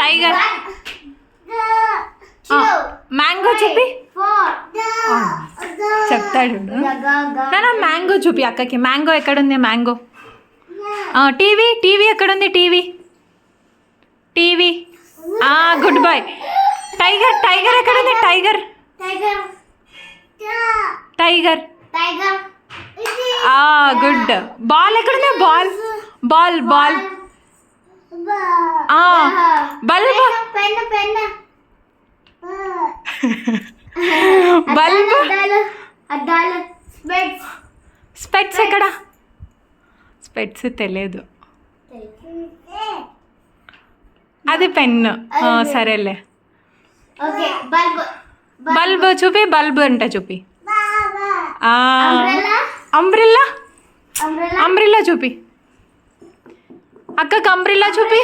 Tiger. Mango చూపి. చెప్తాడు నాన్న. మ్యాంగో చూపి అక్కకి. మ్యాంగో ఎక్కడుంది? మ్యాంగో. టీవీ. టీవీ ఎక్కడుంది? TV. TV. Good boy. Tiger. Tiger ఎక్కడుంది? టైగర్. టైగర్. గుడ్. బాల్ ఎక్కడుంది? Ball. Ball. Ball. Bulb. Bulb. Specs ఎక్కడ? స్పెట్స్ తెలియదు. అది పెన్ను. సరేలే. బల్బ్ చూపి. బల్బ్ అంట చూపి. అంబ్రిల్లా. అంబ్రిల్లా చూపి అక్కకి. అంబ్రిల్లా చూపి.